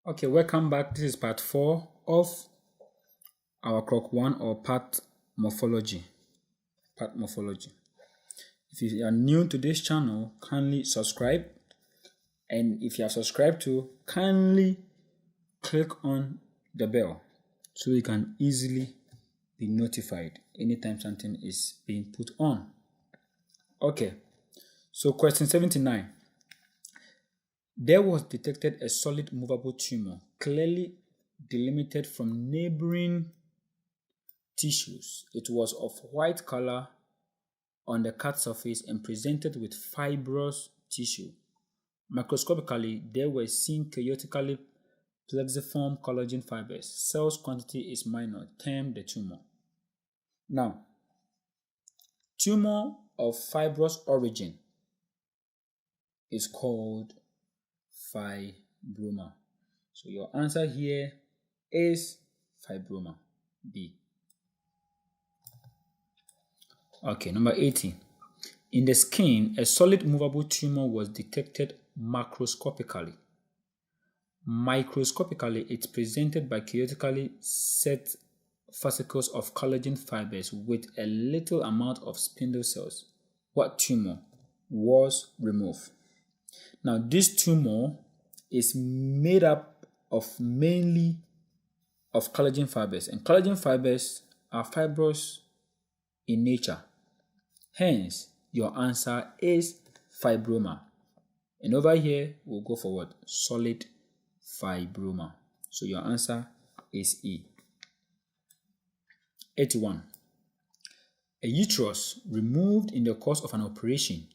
Okay, welcome back. This is part 4 of our KROK1 or path morphology. If you are new to this channel, kindly subscribe. And if you are subscribed to, kindly click on the bell so you can easily be notified anytime something is being put on. Okay, so question 79. There was detected a solid movable tumor, clearly delimited from neighboring tissues. It was of white color on the cut surface and presented with fibrous tissue. Microscopically, there were seen chaotically plexiform collagen fibers. Cells quantity is minor, termed the tumor. Now, tumor of fibrous origin is called fibroma. So your answer here is fibroma, B. Okay, number 18. In the skin, a solid movable tumor was detected macroscopically. Microscopically, it's presented by chaotically set fascicles of collagen fibers with a little amount of spindle cells. What tumor was removed? Now, this tumor is made up of mainly of collagen fibers, and collagen fibers are fibrous in nature. Hence, your answer is fibroma. And over here, we'll go forward, solid fibroma. So your answer is E. 81. A uterus removed in the course of an operation,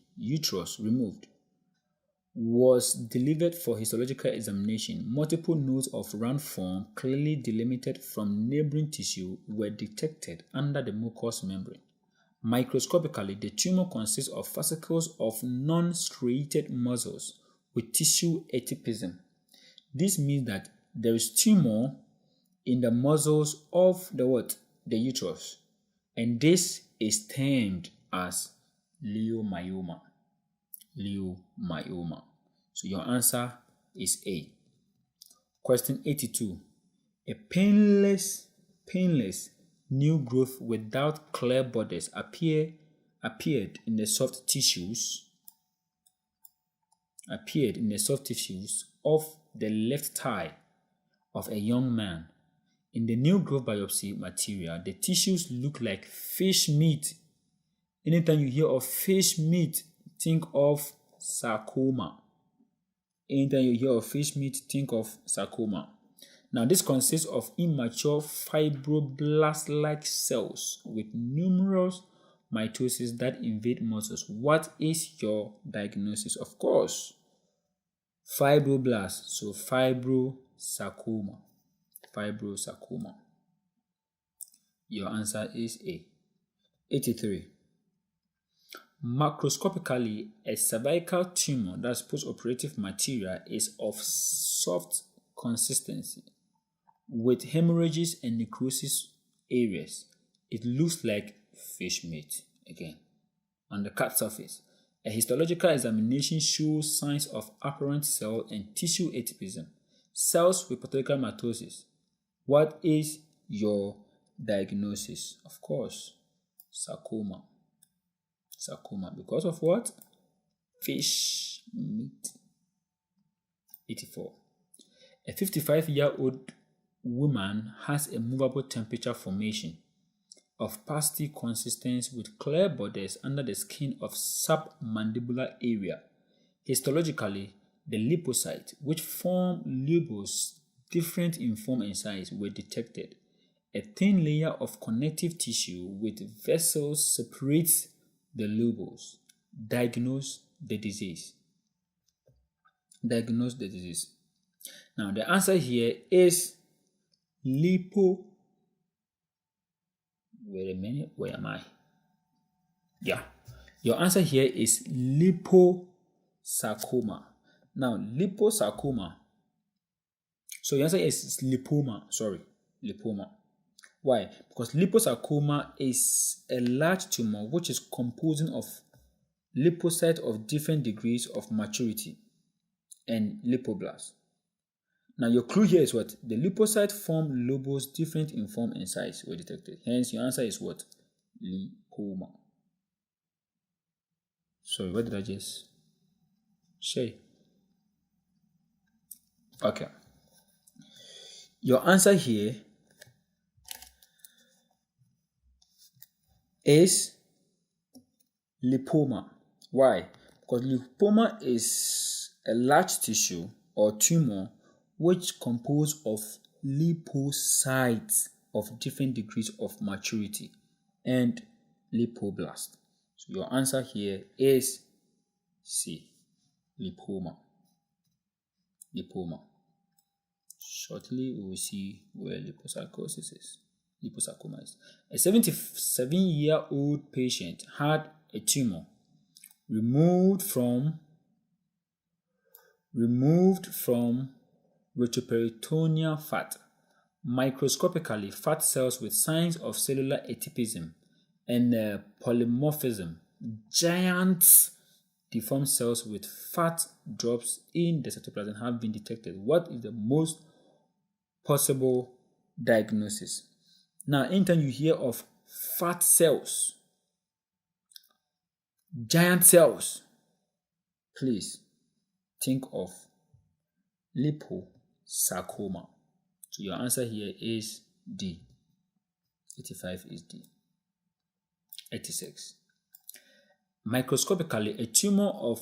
was delivered for histological examination. Multiple nodes of round form, clearly delimited from neighboring tissue, were detected under the mucous membrane. Microscopically, the tumor consists of fascicles of non-striated muscles with tissue atypism. This means that there is tumor in the muscles of the uterus, and this is termed as leiomyoma. So your answer is A. Question 82. A painless new growth without clear borders appeared in the soft tissues of the left thigh of a young man. In the new growth biopsy material, the tissues look like fish meat. Anytime you hear of fish meat, think of sarcoma. Now, this consists of immature fibroblast-like cells with numerous mitosis that invade muscles. What is your diagnosis? Of course, fibroblast, so fibrosarcoma. Your answer is A. 83. Macroscopically, a cervical tumor, that's postoperative material, is of soft consistency with hemorrhages and necrosis areas. It looks like fish meat again on the cut surface. A histological examination shows signs of apparent cell and tissue atypism. Cells with pathological mitosis. What is your diagnosis? Of course, sarcoma. Because of what? Fish meat. 84. A 55-year-old woman has a movable temperature formation of pasty consistence with clear borders under the skin of submandibular area. Histologically, the leukocytes, which form lobules different in form and size, were detected. A thin layer of connective tissue with vessels separates the lobules. Diagnose the disease. Now, the answer here is Wait a minute, where am I? Yeah, your answer here is liposarcoma. Now, liposarcoma. So your answer is lipoma. Why? Because liposarcoma is a large tumor which is composing of lipocytes of different degrees of maturity and lipoblast. Now your clue here is what? The leukocyte form lobes different in form and size were detected. Hence your answer is what? Lymphoma. Sorry, what did I just say? Okay. Your answer here is lipoma. Why? Because lipoma is a large tissue or tumor which composed of lymphocytes of different degrees of maturity and lymphoblasts. So your answer here is C, lipoma. Lipoma. Shortly we will see where liposarcosis is. Liposarcoma is. A 77-year-old patient had a tumor removed from retroperitoneal fat. Microscopically, fat cells with signs of cellular atypism and polymorphism. Giant deformed cells with fat drops in the cytoplasm have been detected. What is the most possible diagnosis? Now, anytime you hear of fat cells, giant cells, please think of liposarcoma. So your answer here is D. 85 is D. 86. Microscopically, a tumor of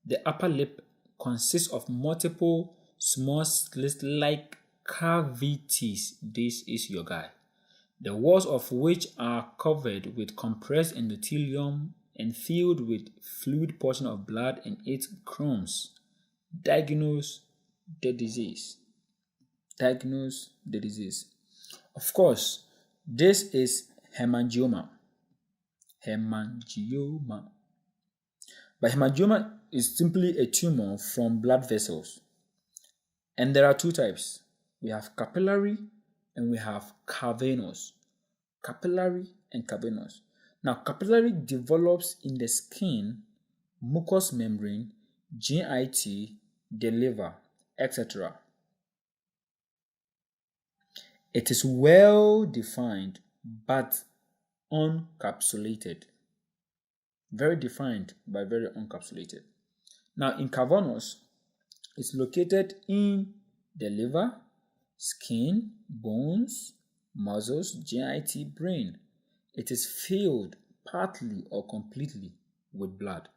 the upper lip consists of multiple small slit-like cavities. This is your guy. The walls of which are covered with compressed endothelium and filled with fluid portion of blood and its crumbs. Diagnose the disease. Diagnose the disease. Of course, this is hemangioma. Hemangioma. But hemangioma is simply a tumor from blood vessels. And there are two types. We have capillary and we have cavernous. Capillary and cavernous. Now, capillary develops in the skin, mucous membrane, GIT, the liver, etc. It is well defined but uncapsulated. Very defined but very uncapsulated. Now, in cavernous, it's located in the liver, skin, bones, muscles, GIT, brain. It is filled partly or completely with blood.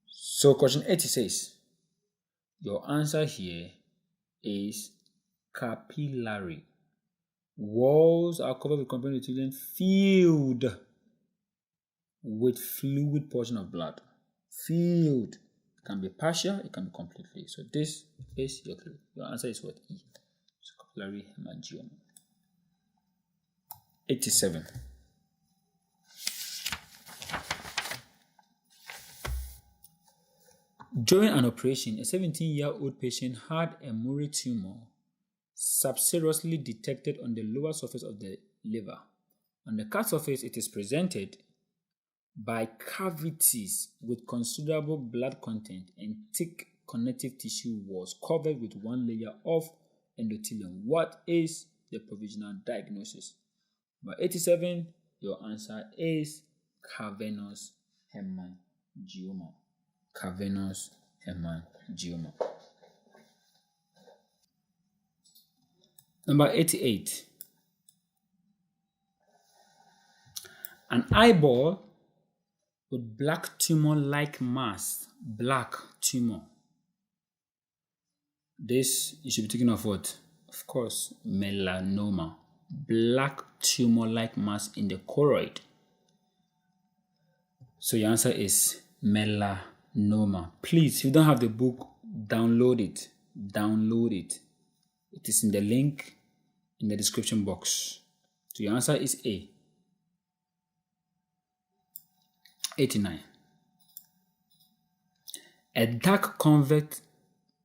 So question 80 says, your answer here is capillary. Walls are covered with component endothelium filled with fluid portion of blood. Filled. It can be partial, it can be completely. So this is your clue. Your answer is what? E. So capillary hemangioma. 87. During an operation, a 17-year-old patient had a Murray tumor subseriously detected on the lower surface of the liver. On the cut surface, it is presented by cavities with considerable blood content and thick connective tissue walls covered with one layer of endothelium. What is the provisional diagnosis? By 87, your answer is cavernous hemangioma. Cavernous hemangioma. Number 88. An eyeball with black tumor-like mass. Black tumor. This, you should be thinking of what? Of course, melanoma. Black tumor-like mass in the choroid. So your answer is melanoma. Please, if you don't have the book, download it. Download it. It is in the link in the description box. So your answer is A. 89. A dark convex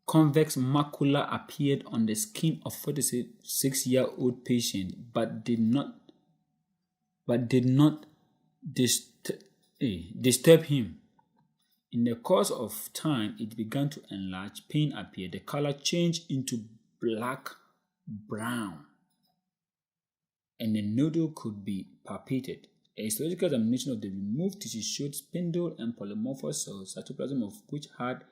macula appeared on the skin of 46-year-old patient, but did not disturb him In the course of time, it began to enlarge, pain appeared, the color changed into black-brown, and the nodule could be palpated. A histological examination of the removed tissue showed spindle and polymorphous cells, cytoplasm of which had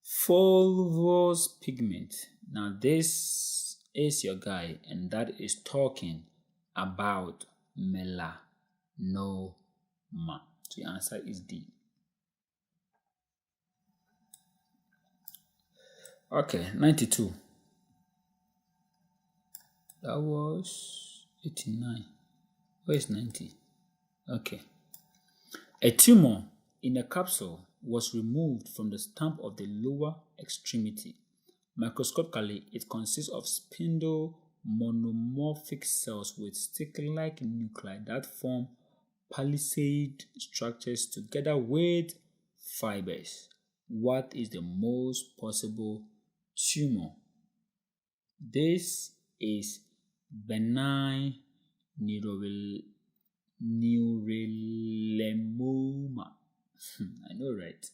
fulvous pigment. Now this is your guy, and that is talking about melanoma. So the answer is D. Okay, 92. That was 89. Where is 90? Okay. A tumor in a capsule was removed from the stump of the lower extremity. Microscopically, it consists of spindle monomorphic cells with stick-like nuclei that form palisade structures together with fibers. What is the most possible tumor? This is benign neurolemoma. I know, right?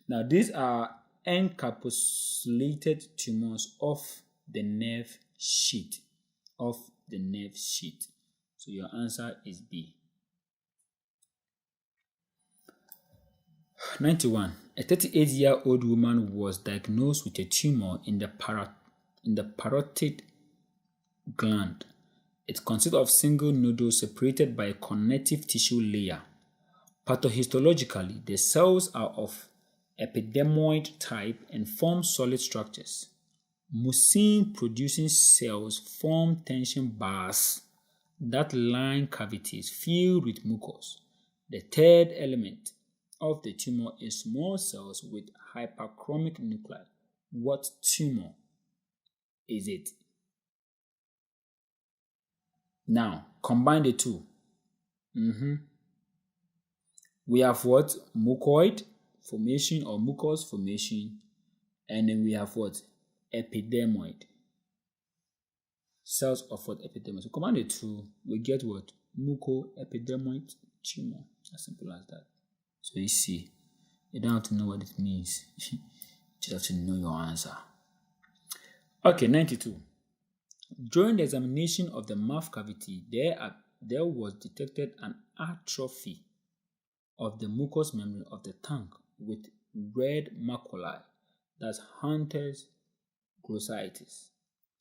Now, these are encapsulated tumors of the nerve sheath. So your answer is B. 91. A 38-year-old woman was diagnosed with a tumor in the parotid gland. It consists of single nodules separated by a connective tissue layer. Pathohistologically, the cells are of epidermoid type and form solid structures. Mucin-producing cells form tension bars that line cavities filled with mucus. The third element of the tumor is small cells with hyperchromic nuclei. What tumor is it? Now, combine the two. We have what? Mucoid formation or mucus formation. And then we have what? Epidermoid. Cells of what? Epidermoid. So combine the two, we get what? Mucoepidermoid tumor. As simple as that. So you see, you don't have to know what it means. You just have to know your answer. Okay, 92. During the examination of the mouth cavity, there was detected an atrophy of the mucous membrane of the tongue with red maculae, that's Hunter's glossitis.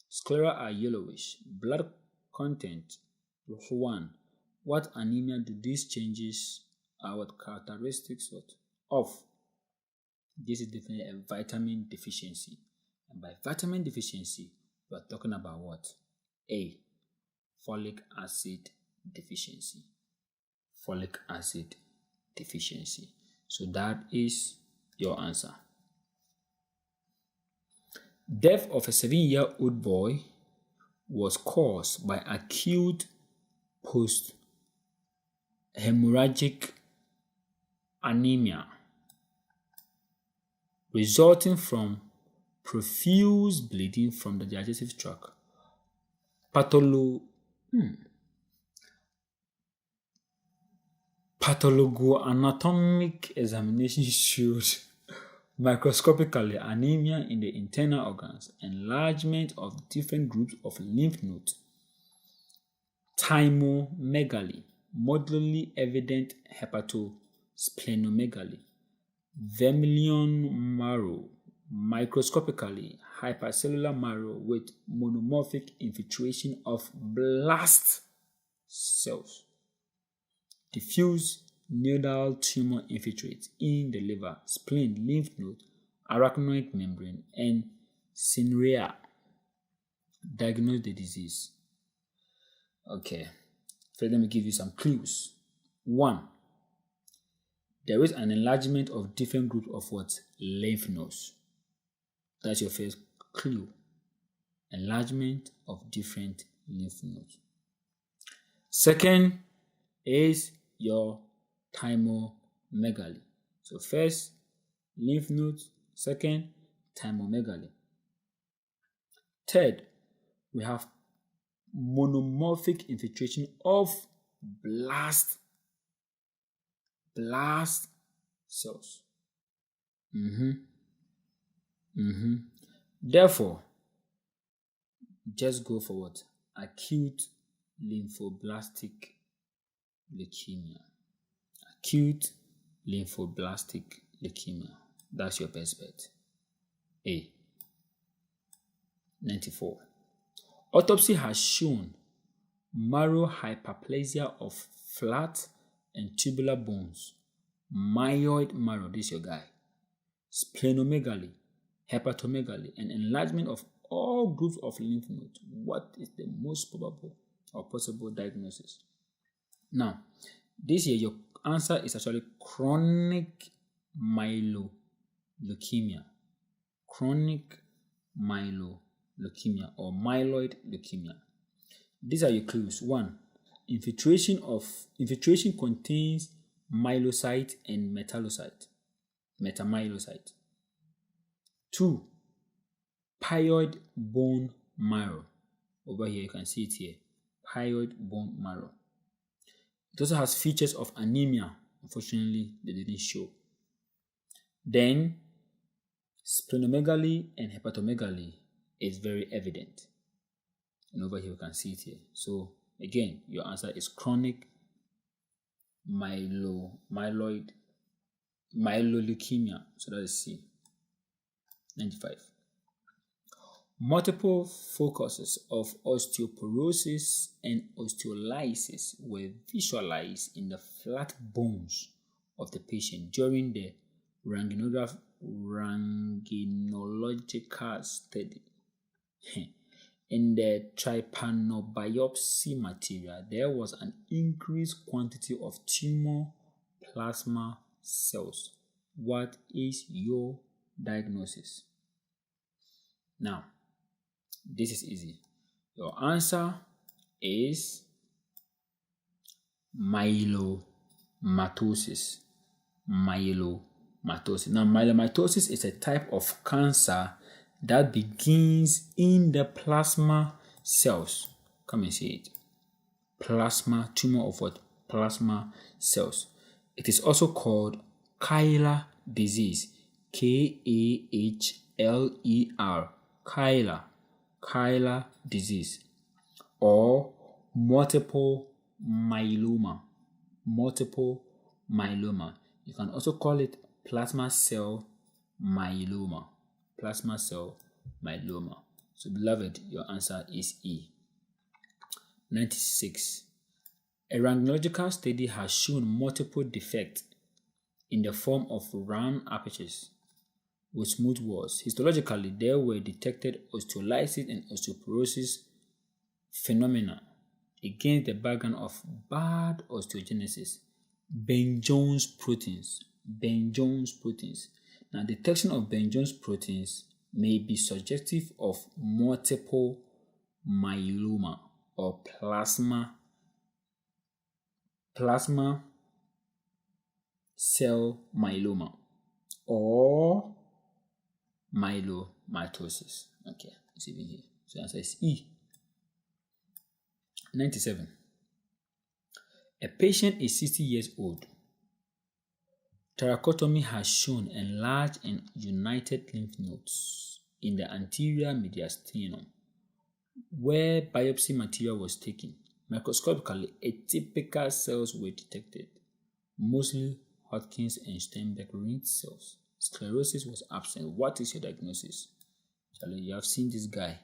Sclera are yellowish. Blood content 1. What anemia do these changes are what characteristics of? This is definitely a vitamin deficiency. And by vitamin deficiency, we are talking about what? A. Folic acid deficiency. Folic acid deficiency. So that is your answer. Death of a 7-year-old boy was caused by acute post-hemorrhagic anemia resulting from profuse bleeding from the digestive tract. Pathologoanatomic examination showed microscopically anemia in the internal organs, enlargement of different groups of lymph nodes, thymomegaly, moderately evident hepatosplenomegaly, vermilion marrow, microscopically hypercellular marrow with monomorphic infiltration of blast cells, diffuse nodal tumor infiltrates in the liver, spleen, lymph node, arachnoid membrane, and cilia. Diagnose the disease. Okay, so let me give you some clues. 1. There is an enlargement of different groups of what? Lymph nodes. That's your first clue. Enlargement of different lymph nodes. Second is your thymomegaly. So first, lymph nodes. Second, thymomegaly. Third, we have monomorphic infiltration of blast cells. Therefore, just go for what? Acute lymphoblastic leukemia. Acute lymphoblastic leukemia. That's your best bet. A. 94. Autopsy has shown marrow hyperplasia of flat and tubular bones, myeloid marrow, this is your guy, splenomegaly, hepatomegaly, and enlargement of all groups of lymph nodes. What is the most probable or possible diagnosis? Now, this here, your answer is actually chronic myeloleukemia. Chronic myeloleukemia or myeloid leukemia. These are your clues. 1. Infiltration contains myelocyte and metamyelocyte. 2. Pyoid bone marrow. Over here, you can see it here. Pyoid bone marrow. It also has features of anemia. Unfortunately, they didn't show. Then, splenomegaly and hepatomegaly is very evident. And over here, you can see it here. So, again, your answer is chronic myeloleukemia. So that is C. 95. Multiple focuses of osteoporosis and osteolysis were visualized in the flat bones of the patient during the rentgenological study. In the trypanobiopsy material, there was an increased quantity of tumor plasma cells. What is your diagnosis? Now, this is easy. Your answer is myelomatosis. Myelomatosis. Now, myelomatosis is a type of cancer that begins in the plasma cells. Come and see it. Plasma, tumor of what? Plasma cells. It is also called Kyler disease. K-A-H-L-E-R. Kyler disease. Or multiple myeloma. Multiple myeloma. You can also call it plasma cell myeloma. Plasma cell myeloma. So, beloved, your answer is E. 96. A rentgenological study has shown multiple defects in the form of round apertures with smooth walls. Histologically, there were detected osteolysis and osteoporosis phenomena against the background of bad osteogenesis. Ben-Jones proteins. Now, detection of Ben-Jones proteins may be suggestive of multiple myeloma or plasma cell myeloma or myelomatosis. Okay, it's even here. So the answer is E. 97. A patient is 60 years old. Thoracotomy has shown enlarged and united lymph nodes in the anterior mediastinum, where biopsy material was taken. Microscopically, atypical cells were detected, mostly Hodgkin's and Steinbeck-Ring cells. Sclerosis was absent. What is your diagnosis? Charlie, you have seen this guy.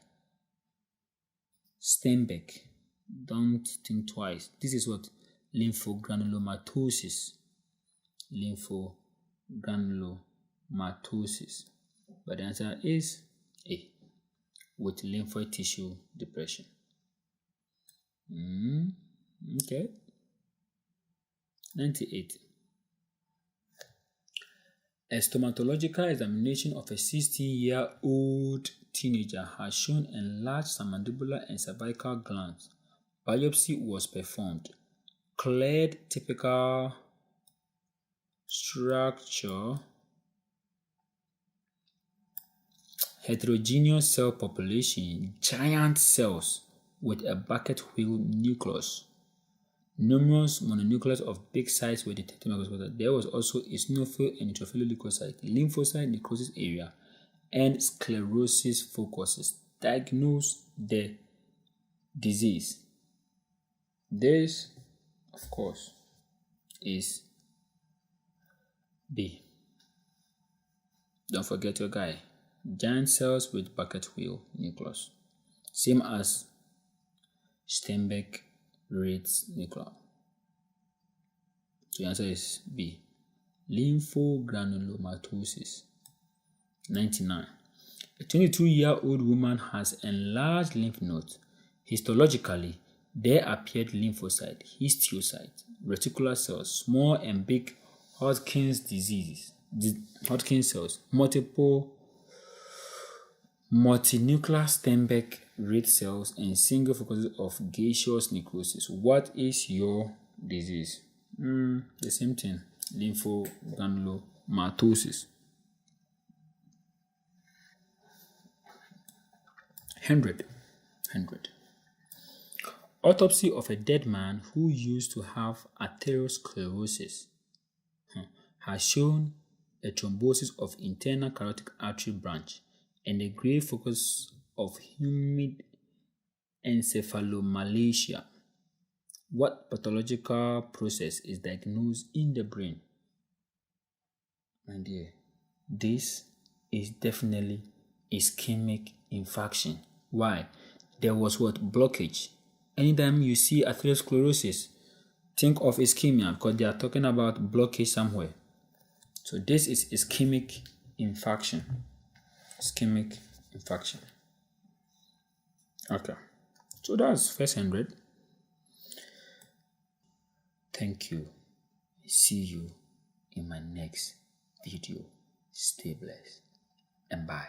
Steinbeck. Don't think twice. This is what? Lymphogranulomatosis. Lymphogranulomatosis. But the answer is A, with lymphoid tissue depression. Okay. 98. A stomatological examination of a 16-year-old teenager has shown enlarged submandibular and cervical glands. Biopsy was performed. Cleared typical structure, heterogeneous cell population, giant cells with a bucket wheel nucleus. Numerous mononucleases of big size were detected. There was also eosinophil and neutrophil leukocyte, lymphocyte necrosis area, and sclerosis focuses. Diagnose the disease. This, of course, is B. Don't forget your guy. Giant cells with bucket wheel nucleus. Same as Steinbeck-Reitz nucleus. So the answer is B. Lymphogranulomatosis. 99. A 22-year-old woman has enlarged lymph nodes. Histologically, there appeared lymphocyte, histiocyte, reticular cells, small and big Hodgkin's diseases, Hodgkin's cells, multinuclear Steinbeck-Reitz cells, and single focuses of gaseous necrosis. What is your disease? The same thing, lymphogranulomatosis. 100. Autopsy of a dead man who used to have atherosclerosis has shown a thrombosis of internal carotid artery branch and a gray focus of humid encephalomalacia. What pathological process is diagnosed in the brain? My dear, this is definitely ischemic infarction. Why? There was what? Blockage. Anytime you see atherosclerosis, think of ischemia because they are talking about blockage somewhere. So this is ischemic infarction. Ischemic infarction. Okay. So that's first 100. Thank you. See you in my next video. Stay blessed and bye.